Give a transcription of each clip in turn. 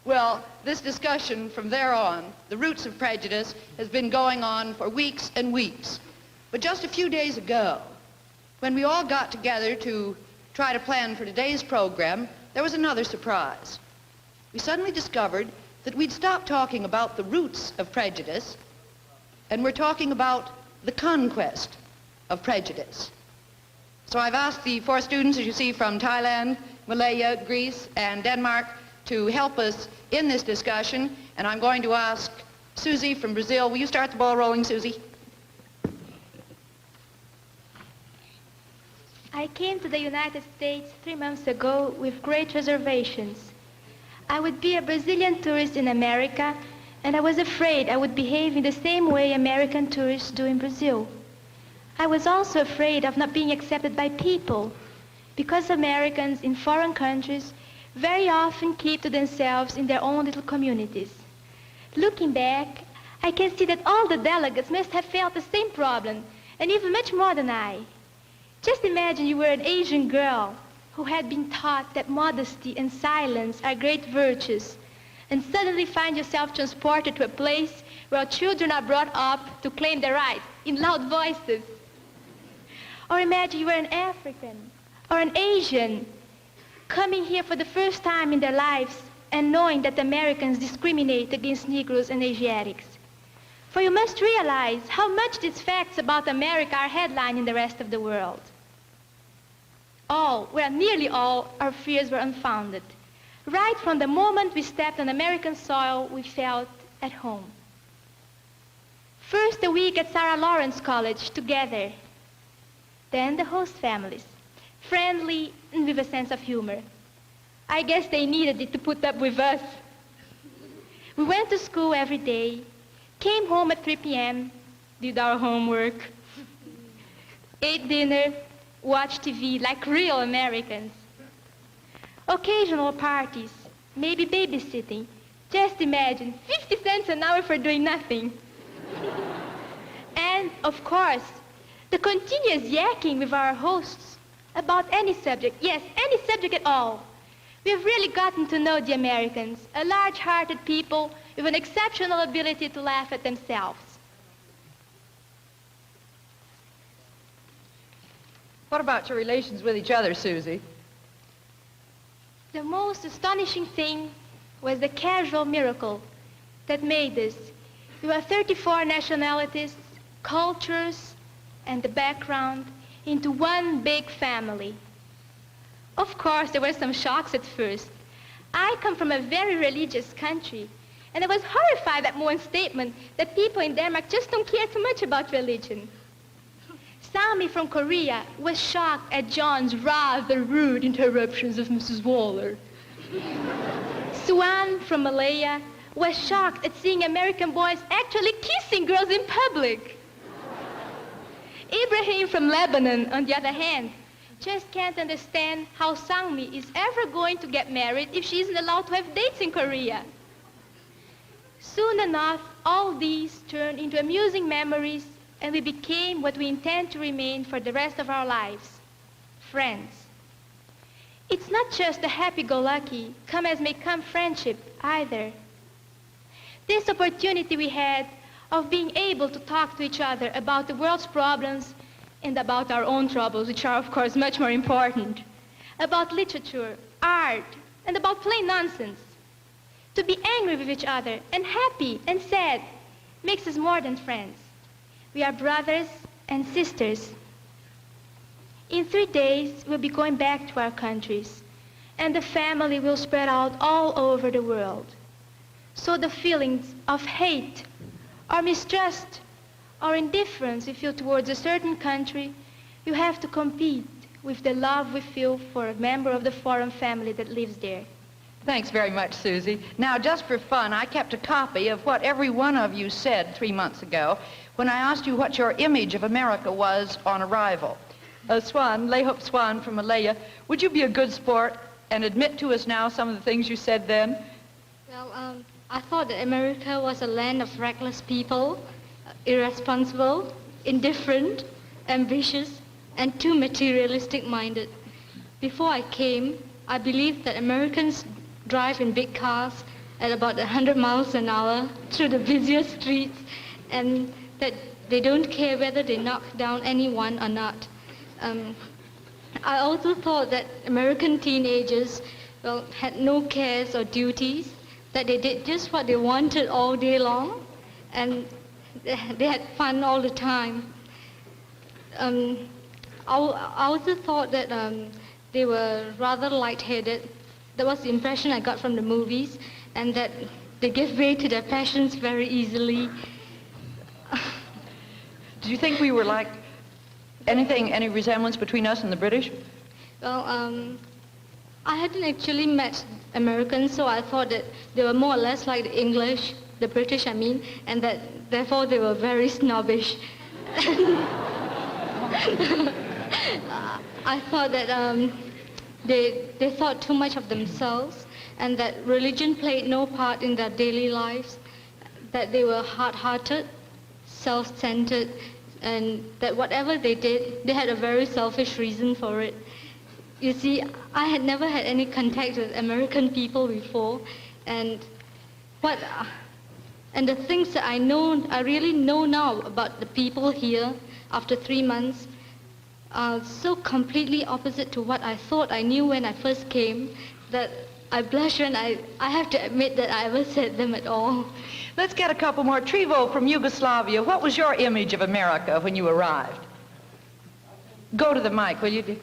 Well, this discussion from there on, the roots of prejudice, has been going on for weeks and weeks. But just a few days ago, when we all got together to try to plan for today's program, there was another surprise. We suddenly discovered that we'd stopped talking about the roots of prejudice, and we're talking about the conquest of prejudice. So I've asked the 4 students, as you see, from Thailand, Malaya, Greece, and Denmark, to help us in this discussion, and I'm going to ask Susie from Brazil. Will you start the ball rolling, Susie? I came to the United States 3 months ago with great reservations. I would be a Brazilian tourist in America, and I was afraid I would behave in the same way American tourists do in Brazil. I was also afraid of not being accepted by people, because Americans in foreign countries very often keep to themselves in their own little communities. Looking back, I can see that all the delegates must have felt the same problem, and even much more than I. Just imagine you were an Asian girl who had been taught that modesty and silence are great virtues, and suddenly find yourself transported to a place where children are brought up to claim their rights in loud voices. Or imagine you were an African or an Asian coming here for the first time in their lives and knowing that Americans discriminate against Negroes and Asiatics. For you must realize how much these facts about America are headlining the rest of the world. Nearly all, our fears were unfounded. Right from the moment we stepped on American soil, we felt at home. First a week at Sarah Lawrence College together. Then the host families, friendly and with a sense of humor. I guess they needed it to put up with us. We went to school every day, came home at 3 p.m., did our homework, ate dinner, watched TV like real Americans. Occasional parties, maybe babysitting. Just imagine, 50 cents an hour for doing nothing. And, of course, the continuous yakking with our hosts about any subject, yes, any subject at all. We've really gotten to know the Americans, a large-hearted people with an exceptional ability to laugh at themselves. What about your relations with each other, Susie? The most astonishing thing was the casual miracle that made us. We were 34 nationalities, cultures, and the background into one big family. Of course, there were some shocks at first. I come from a very religious country, and I was horrified at Moen's statement that people in Denmark just don't care too much about religion. Sami from Korea was shocked at John's rather rude interruptions of Mrs. Waller. Swan from Malaya was shocked at seeing American boys actually kissing girls in public. Ibrahim from Lebanon, on the other hand, just can't understand how Sangmi is ever going to get married if she isn't allowed to have dates in Korea. Soon enough, all these turned into amusing memories, and we became what we intend to remain for the rest of our lives, friends. It's not just a happy-go-lucky, come-as-may-come friendship either. This opportunity we had of being able to talk to each other about the world's problems and about our own troubles, which are, of course, much more important, about literature, art, and about plain nonsense. To be angry with each other and happy and sad makes us more than friends. We are brothers and sisters. In 3 days, we'll be going back to our countries, and the family will spread out all over the world. So the feelings of hate or mistrust or indifference we feel towards a certain country, you have to compete with the love we feel for a member of the foreign family that lives there. Thanks very much, Susie. Now, just for fun, I kept a copy of what every one of you said 3 months ago when I asked you what your image of America was on arrival. Lehup Swan from Malaya, would you be a good sport and admit to us now some of the things you said then? Well, I thought that America was a land of reckless people, irresponsible, indifferent, ambitious, and too materialistic-minded. Before I came, I believed that Americans drive in big cars, at about 100 miles an hour through the busiest streets, and that they don't care whether they knock down anyone or not. I also thought that American teenagers had no cares or duties, that they did just what they wanted all day long, and they had fun all the time. I also thought that they were rather lightheaded. That was the impression I got from the movies, and that they give way to their passions very easily. Do you think we were like any resemblance between us and the British? Well, I hadn't actually met Americans, so I thought that they were more or less like the English, the British, I mean, and that therefore they were very snobbish. I thought that they thought too much of themselves, and that religion played no part in their daily lives, that they were hard-hearted, self-centered, and that whatever they did, they had a very selfish reason for it. You see, I had never had any contact with American people before, and the things that I really know now about the people here after 3 months are so completely opposite to what I thought I knew when I first came that I blush when I have to admit that I ever said them at all. Let's get a couple more. Trevo from Yugoslavia, what was your image of America when you arrived? Go to the mic, will you?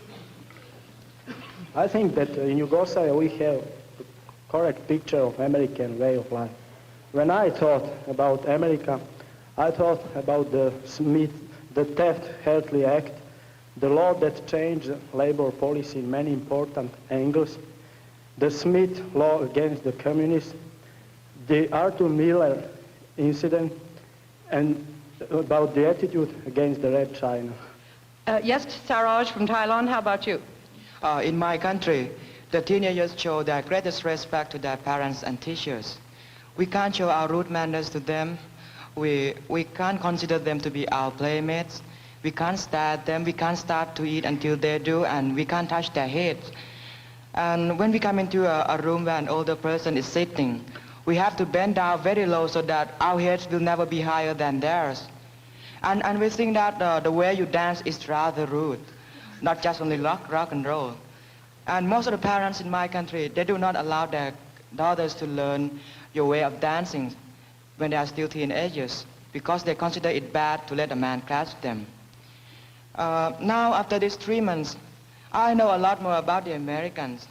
I think that in Yugoslavia we have a correct picture of American way of life. When I thought about America, I thought about the Taft-Hartley Act, the law that changed labor policy in many important angles, the Smith law against the communists, the Arthur Miller incident, and about the attitude against the Red China. Yes, Saroj from Thailand, how about you? In my country, the teenagers show their greatest respect to their parents and teachers. We can't show our rude manners to them. We can't consider them to be our playmates. We can't stare at them. We can't start to eat until they do, and we can't touch their heads. And when we come into a room where an older person is sitting, we have to bend down very low so that our heads will never be higher than theirs. And we think that the way you dance is rather rude, not just only rock and roll. And most of the parents in my country, they do not allow their daughters to learn your way of dancing when they are still teenagers, because they consider it bad to let a man catch them. Now, after these 3 months, I know a lot more about the Americans,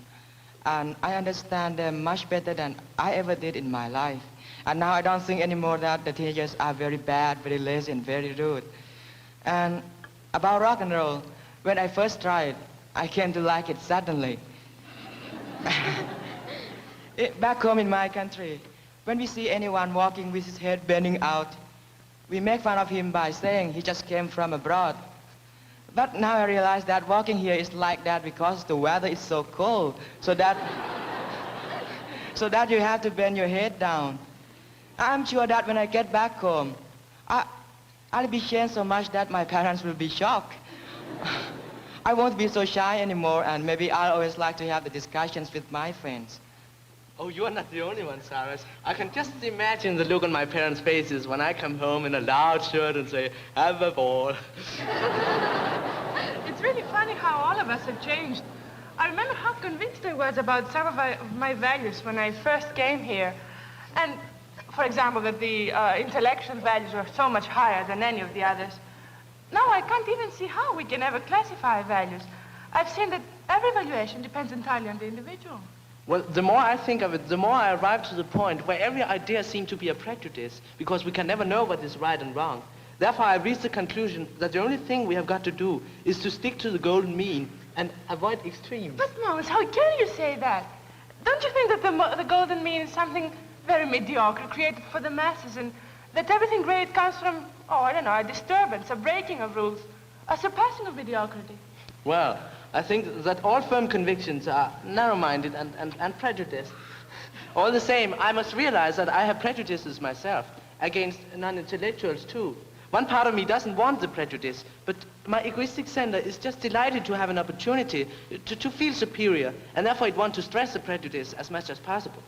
and I understand them much better than I ever did in my life. And now I don't think anymore that the teenagers are very bad, very lazy, and very rude. And about rock and roll, when I first tried, I came to like it suddenly. Back home in my country, when we see anyone walking with his head bending out, we make fun of him by saying he just came from abroad. But now I realize that walking here is like that because the weather is so cold, so that you have to bend your head down. I'm sure that when I get back home, I'll be changed so much that my parents will be shocked. I won't be so shy anymore, and maybe I'll always like to have the discussions with my friends. Oh, you're not the only one, Cyrus. I can just imagine the look on my parents' faces when I come home in a loud shirt and say, have a ball. It's really funny how all of us have changed. I remember how convinced I was about some of my values when I first came here. And, for example, that the intellectual values were so much higher than any of the others. Now I can't even see how we can ever classify values. I've seen that every valuation depends entirely on the individual. Well, the more I think of it, the more I arrive to the point where every idea seems to be a prejudice, because we can never know what is right and wrong. Therefore, I reached the conclusion that the only thing we have got to do is to stick to the golden mean and avoid extremes. But, Mons, how can you say that? Don't you think that the golden mean is something very mediocre, created for the masses, and that everything great comes from, I don't know, a disturbance, a breaking of rules, a surpassing of mediocrity? Well, I think that all firm convictions are narrow-minded and prejudiced. All the same, I must realize that I have prejudices myself, against non-intellectuals too. One part of me doesn't want the prejudice, but my egoistic center is just delighted to have an opportunity to feel superior, and therefore it wants to stress the prejudice as much as possible.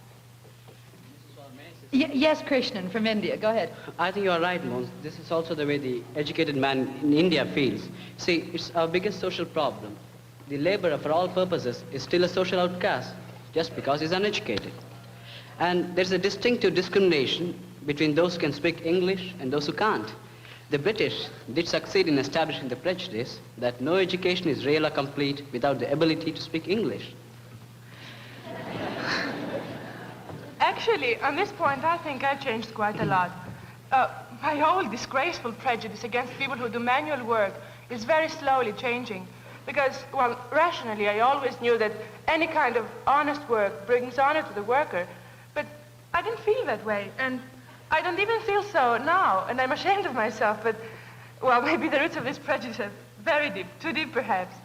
Yes, Krishnan from India. Go ahead. I think you are right, Mons. This is also the way the educated man in India feels. See, it's our biggest social problem. The laborer, for all purposes, is still a social outcast just because he's uneducated. And there's a distinctive discrimination between those who can speak English and those who can't. The British did succeed in establishing the prejudice that no education is real or complete without the ability to speak English. Actually, on this point, I think I've changed quite a lot. My old disgraceful prejudice against people who do manual work is very slowly changing. Because, well, rationally, I always knew that any kind of honest work brings honor to the worker. But I didn't feel that way, and I don't even feel so now, and I'm ashamed of myself, but, well, maybe the roots of this prejudice are very deep, too deep perhaps.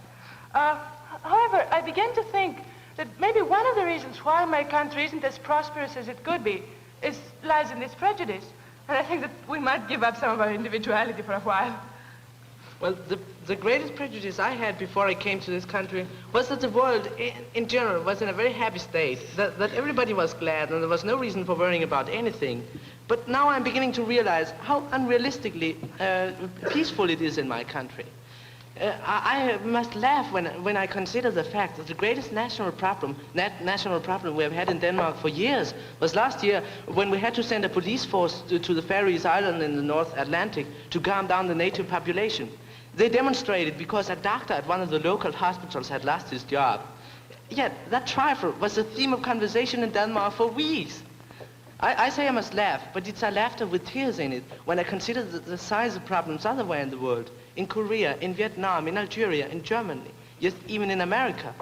However, I began to think that maybe one of the reasons why my country isn't as prosperous as it could be lies in this prejudice. And I think that we might give up some of our individuality for a while. Well, the greatest prejudice I had before I came to this country was that the world in general was in a very happy state, that everybody was glad and there was no reason for worrying about anything. But now I'm beginning to realize how unrealistically peaceful it is in my country. I must laugh when I consider the fact that the greatest national problem we have had in Denmark for years was last year when we had to send a police force to the Faroese Island in the North Atlantic to calm down the native population. They demonstrated because a doctor at one of the local hospitals had lost his job. Yet that trifle was the theme of conversation in Denmark for weeks. I say I must laugh, but it's a laughter with tears in it when I consider the size of problems otherwhere in the world. In Korea, in Vietnam, in Algeria, in Germany, yes, even in America.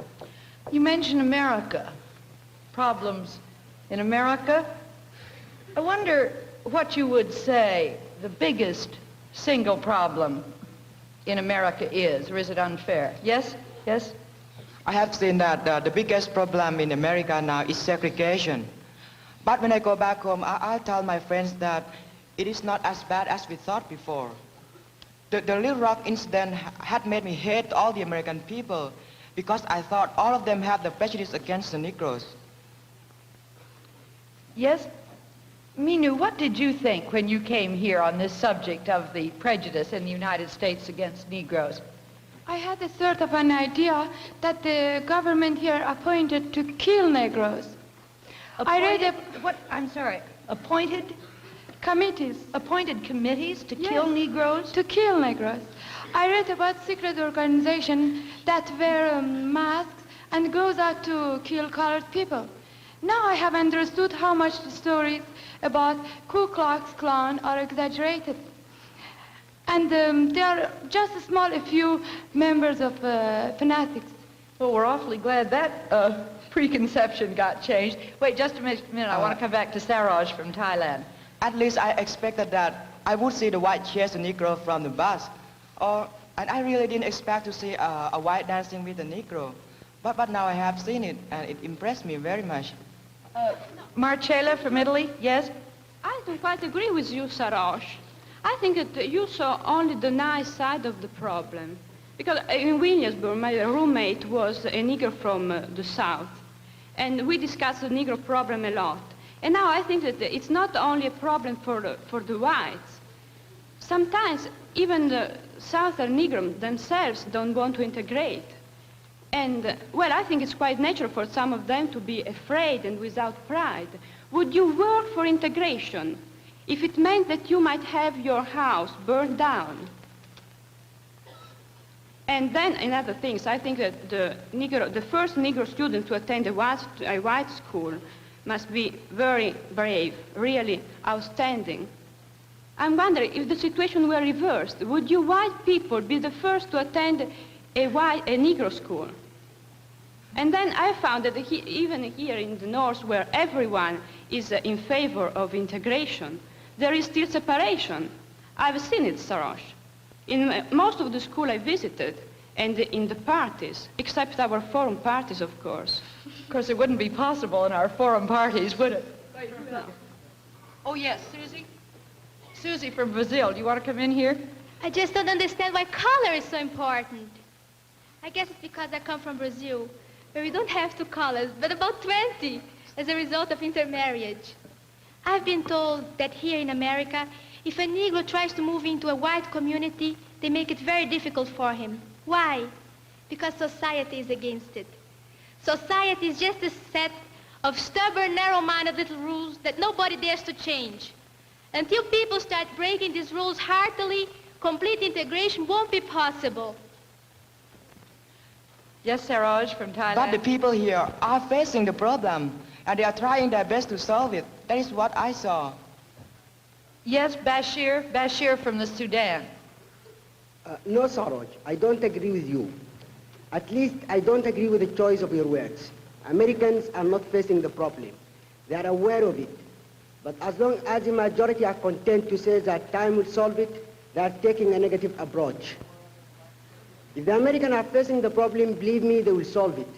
You mentioned America. Problems in America. I wonder what you would say the biggest single problem in America is, or is it unfair? Yes? Yes? I have seen that the biggest problem in America now is segregation. But when I go back home, I'll tell my friends that it is not as bad as we thought before. The Little Rock incident had made me hate all the American people because I thought all of them had the prejudice against the Negroes. Yes? Minu, what did you think when you came here on this subject of the prejudice in the United States against Negroes? I had a sort of an idea that the government here appointed to kill Negroes. Appointed, what? I'm sorry. Appointed? Committees. Appointed committees to Yes, kill Negroes? To kill Negroes. I read about secret organization that wear masks and goes out to kill colored people. Now I have understood how much the stories about Ku Klux Klan are exaggerated. And there are just a few members of fanatics. Well, we're awfully glad that preconception got changed. Wait just a minute. I want to come back to Saroj from Thailand. At least I expected that I would see the white chase the Negro from the bus. And I really didn't expect to see a white dancing with a Negro. But now I have seen it, and it impressed me very much. Marcella from Italy, yes? I don't quite agree with you, Saroj. I think that you saw only the nice side of the problem. Because in Williamsburg, my roommate was a Negro from the South. And we discussed the Negro problem a lot. And now I think that it's not only a problem for the whites. Sometimes even the Southern Negroes themselves don't want to integrate. And, well, I think it's quite natural for some of them to be afraid and without pride. Would you work for integration if it meant that you might have your house burned down? And then another thing, I think that the first Negro student to attend a white school must be very brave, really outstanding. I'm wondering if the situation were reversed, would you white people be the first to attend a Negro school? And then I found that even here in the North, where everyone is in favor of integration, there is still separation. I've seen it, Saroj. In most of the schools I visited, and in the parties, except our forum parties, of course. Of course, it wouldn't be possible in our forum parties, would it? No. Oh, yes, Susie? Susie from Brazil, do you want to come in here? I just don't understand why color is so important. I guess it's because I come from Brazil, where we don't have 2 colors, but about 20, as a result of intermarriage. I've been told that here in America, if a Negro tries to move into a white community, they make it very difficult for him. Why? Because society is against it. Society is just a set of stubborn, narrow-minded little rules that nobody dares to change. Until people start breaking these rules heartily, complete integration won't be possible. Yes, Saroj from Thailand. But the people here are facing the problem, and they are trying their best to solve it. That is what I saw. Yes, Bashir from the Sudan. No, Saroj, I don't agree with you. At least I don't agree with the choice of your words. Americans are not facing the problem. They are aware of it. But as long as the majority are content to say that time will solve it, they are taking a negative approach. If the Americans are facing the problem, believe me, they will solve it.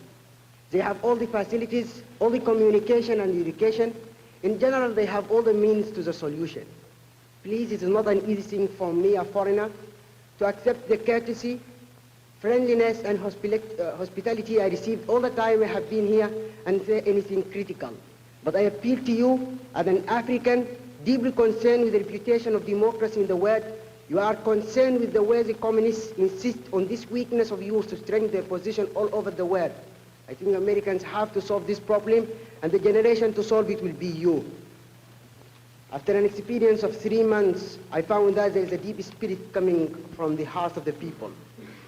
They have all the facilities, all the communication and education. In general, they have all the means to the solution. Please, it is not an easy thing for me, a foreigner, to accept the courtesy, friendliness, and hospitality I received all the time I have been here and say anything critical. But I appeal to you as an African deeply concerned with the reputation of democracy in the world. You are concerned with the way the communists insist on this weakness of yours to strengthen their position all over the world. I think Americans have to solve this problem, and the generation to solve it will be you. After an experience of 3 months, I found that there is a deep spirit coming from the heart of the people.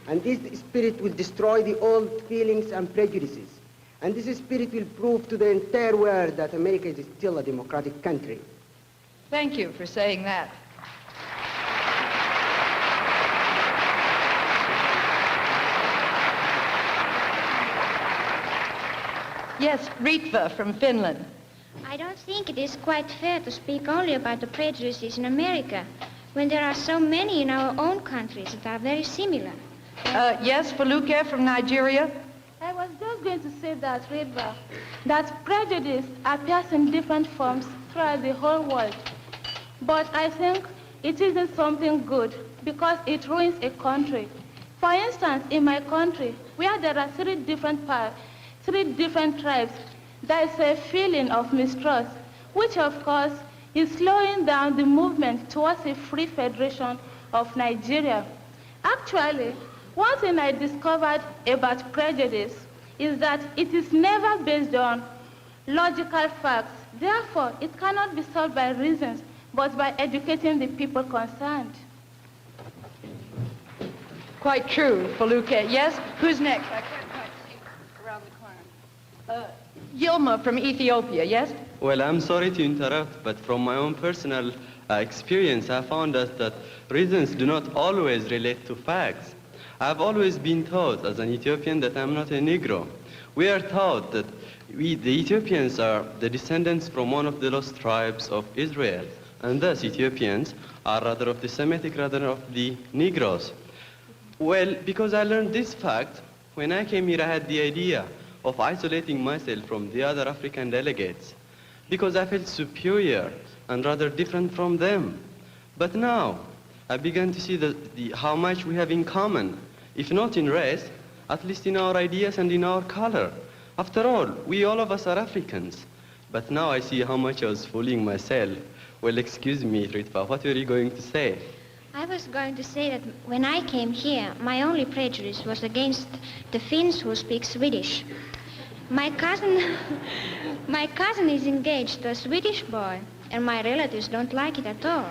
And this spirit will destroy the old feelings and prejudices. And this spirit will prove to the entire world that America is still a democratic country. Thank you for saying that. Yes, Ritva from Finland. I don't think it is quite fair to speak only about the prejudices in America when there are so many in our own countries that are very similar. Yes, Faluke from Nigeria. I was just going to say that, Ritva, that prejudice appears in different forms throughout the whole world. But I think it isn't something good because it ruins a country. For instance, in my country, where there are three different tribes, there is a feeling of mistrust, which of course is slowing down the movement towards a free federation of Nigeria. Actually, one thing I discovered about prejudice is that it is never based on logical facts. Therefore, it cannot be solved by reasons, but by educating the people concerned. Quite true, Faluke. Yes, who's next? I can't quite see around the corner. Yilma from Ethiopia, yes? Well, I'm sorry to interrupt, but from my own personal experience, I found that reasons do not always relate to facts. I've always been taught as an Ethiopian that I'm not a Negro. We are taught that we, the Ethiopians, are the descendants from one of the lost tribes of Israel, and thus Ethiopians are rather of the Semitic rather of the Negroes. Well, because I learned this fact, when I came here I had the idea of isolating myself from the other African delegates, because I felt superior and rather different from them. But now, I began to see how much we have in common, if not in race, at least in our ideas and in our color. After all, we all of us are Africans. But now I see how much I was fooling myself. Well, excuse me, Ritva, what were you going to say? I was going to say that when I came here, my only prejudice was against the Finns who speak Swedish. My cousin is engaged to a Swedish boy, and my relatives don't like it at all.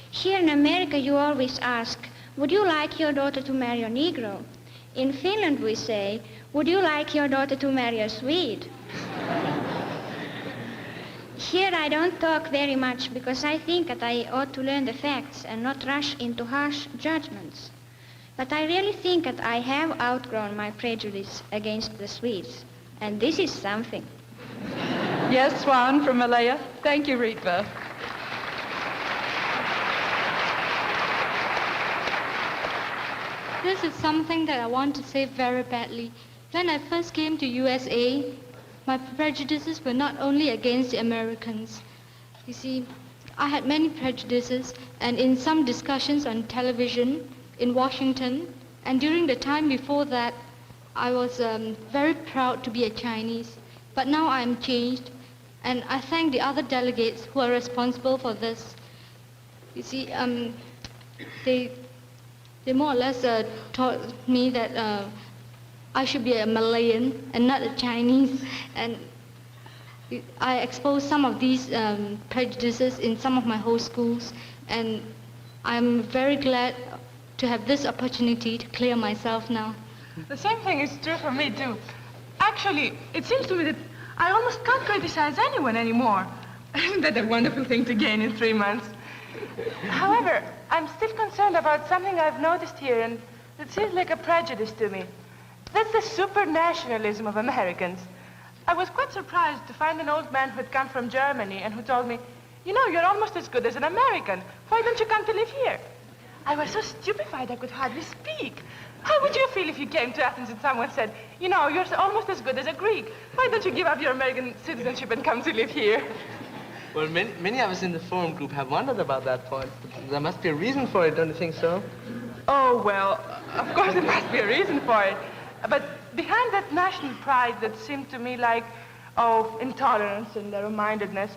Here in America, you always ask, would you like your daughter to marry a Negro? In Finland, we say, would you like your daughter to marry a Swede? Here, I don't talk very much because I think that I ought to learn the facts and not rush into harsh judgments. But I really think that I have outgrown my prejudice against the Swedes, and this is something. Yes, Swan from Malaya. Thank you, Ritva. This is something that I want to say very badly. When I first came to USA, my prejudices were not only against the Americans. You see, I had many prejudices, and in some discussions on television in Washington, and during the time before that, I was very proud to be a Chinese. But now I'm changed, And I thank the other delegates who are responsible for this. You see, they more or less taught me that I should be a Malayan and not a Chinese. And I exposed some of these prejudices in some of my host schools. And I'm very glad to have this opportunity to clear myself now. The same thing is true for me, too. Actually, it seems to me that I almost can't criticize anyone anymore. Isn't that a wonderful thing to gain in 3 months? However, I'm still concerned about something I've noticed here, and it seems like a prejudice to me. That's the super-nationalism of Americans. I was quite surprised to find an old man who had come from Germany and who told me, you know, you're almost as good as an American. Why don't you come to live here? I was so stupefied I could hardly speak. How would you feel if you came to Athens and someone said, you know, you're almost as good as a Greek. Why don't you give up your American citizenship and come to live here? Well, many of us in the forum group have wondered about that point. There must be a reason for it, don't you think so? Oh, well, of course there must be a reason for it. But behind that national pride that seemed to me like, oh, intolerance and narrow-mindedness,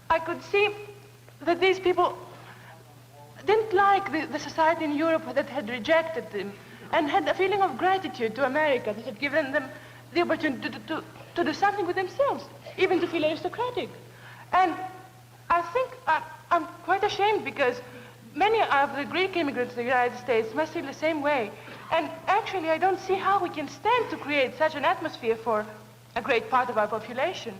I could see that these people didn't like the society in Europe that had rejected them and had a feeling of gratitude to America that had given them the opportunity to do something with themselves, even to feel aristocratic. And I think I'm quite ashamed because many of the Greek immigrants to the United States must feel the same way. And actually, I don't see how we can stand to create such an atmosphere for a great part of our population.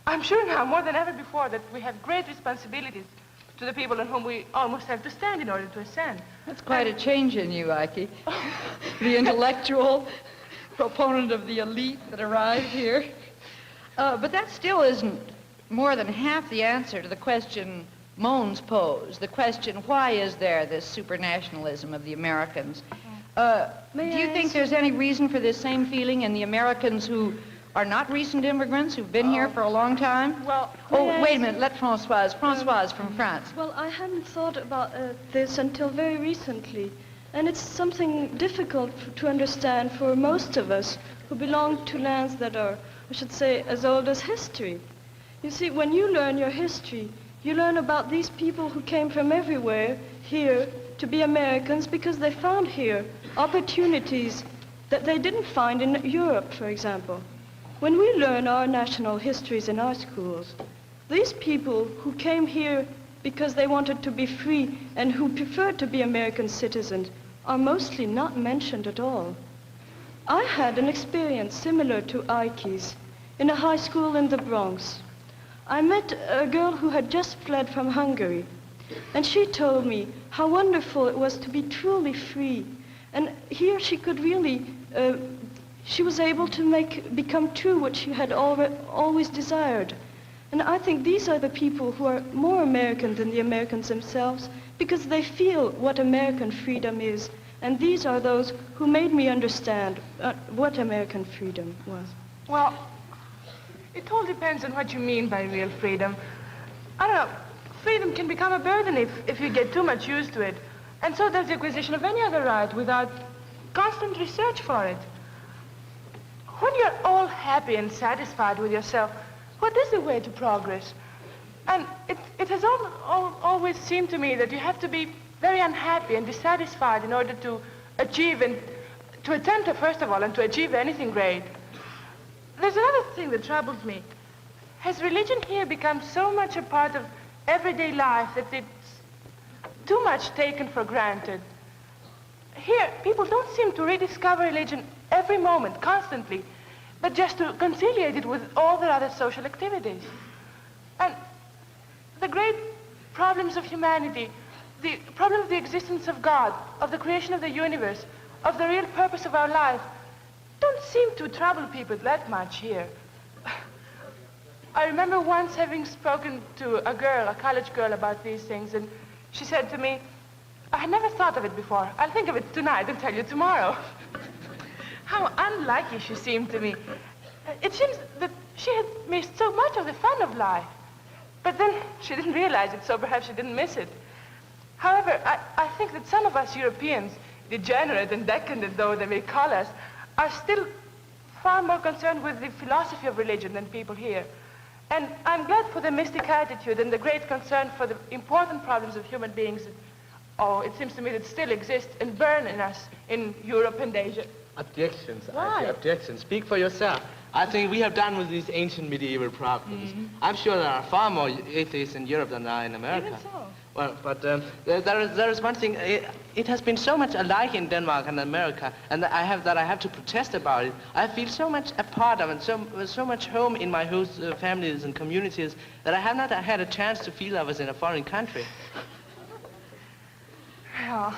I'm sure now, more than ever before, that we have great responsibilities to the people on whom we almost have to stand in order to ascend. That's quite a change in you, Ike. The intellectual proponent of the elite that arrived here. But that still isn't more than half the answer to the question Mons posed, the question, why is there this supranationalism of the Americans? Do you think there's any reason for this same feeling in the Americans who are not recent immigrants, who've been here for a long time? Well, wait a minute, let Françoise from France. Well, I hadn't thought about this until very recently. And it's something difficult to understand for most of us who belong to lands that are, I should say, as old as history. You see, when you learn your history, you learn about these people who came from everywhere here to be Americans because they found here opportunities that they didn't find in Europe, for example. When we learn our national histories in our schools, these people who came here because they wanted to be free and who preferred to be American citizens are mostly not mentioned at all. I had an experience similar to Ike's in a high school in the Bronx. I met a girl who had just fled from Hungary, and she told me how wonderful it was to be truly free. And here she could really, she was able to become true what she had always desired. And I think these are the people who are more American than the Americans themselves because they feel what American freedom is. And these are those who made me understand what American freedom was. Well, it all depends on what you mean by real freedom. I don't know, freedom can become a burden if you get too much used to it. And so does the acquisition of any other right without constant research for it. When you're all happy and satisfied with yourself, what is the way to progress? And it has always seemed to me that you have to be very unhappy and dissatisfied in order to achieve and to attempt, first of all, and to achieve anything great. There's another thing that troubles me. Has religion here become so much a part of everyday life that it's too much taken for granted? Here, people don't seem to rediscover religion every moment, constantly, but just to conciliate it with all their other social activities. And the great problems of humanity, the problem of the existence of God, of the creation of the universe, of the real purpose of our life, don't seem to trouble people that much here. I remember once having spoken to a girl, a college girl, about these things, and she said to me, I had never thought of it before. I'll think of it tonight and tell you tomorrow. How unlucky she seemed to me. It seems that she had missed so much of the fun of life. But then she didn't realize it, so perhaps she didn't miss it. However, I think that some of us Europeans, degenerate and decadent though they may call us, are still far more concerned with the philosophy of religion than people here. And I'm glad for the mystic attitude and the great concern for the important problems of human beings that, it seems to me that still exist and burn in us in Europe and Asia. Objections, Why? Ivy, objections. Speak for yourself. I think we have done with these ancient medieval problems. I'm sure there are far more atheists in Europe than there are in America. Even so. Well, but there is one thing. It has been so much alike in Denmark and America, and I have to protest about it. I feel so much a part of it, so much home in my host families and communities that I have not had a chance to feel I was in a foreign country. Well,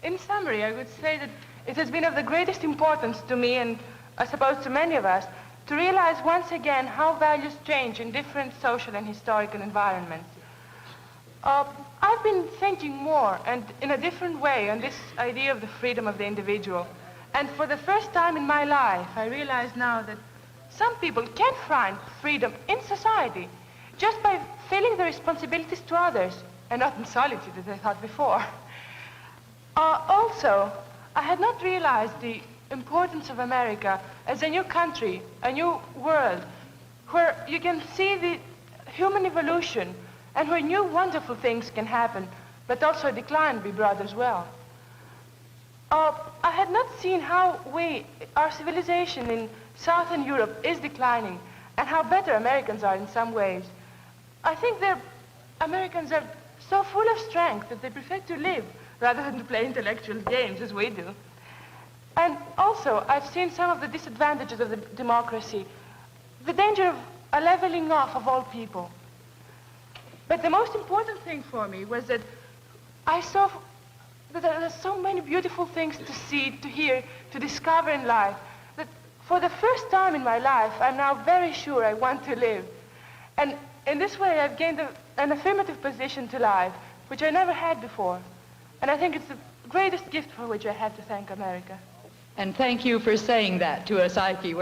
in summary, I would say that it has been of the greatest importance to me, and I suppose to many of us, to realize once again how values change in different social and historical environments. I've been thinking more and in a different way on this idea of the freedom of the individual. And for the first time in my life, I realize now that some people can find freedom in society just by filling the responsibilities to others and not in solitude as I thought before. Also, I had not realized the importance of America as a new country, a new world, where you can see the human evolution and where new wonderful things can happen, but also a decline be brought as well. I had not seen how our civilization in Southern Europe is declining and how better Americans are in some ways. I think Americans are so full of strength that they prefer to live rather than to play intellectual games as we do. And also, I've seen some of the disadvantages of the democracy, the danger of a leveling off of all people. But the most important thing for me was that I saw that there are so many beautiful things to see, to hear, to discover in life, that for the first time in my life, I'm now very sure I want to live. And in this way, I've gained an affirmative position to life, which I never had before. And I think it's the greatest gift for which I have to thank America. And thank you for saying that to us, Ike.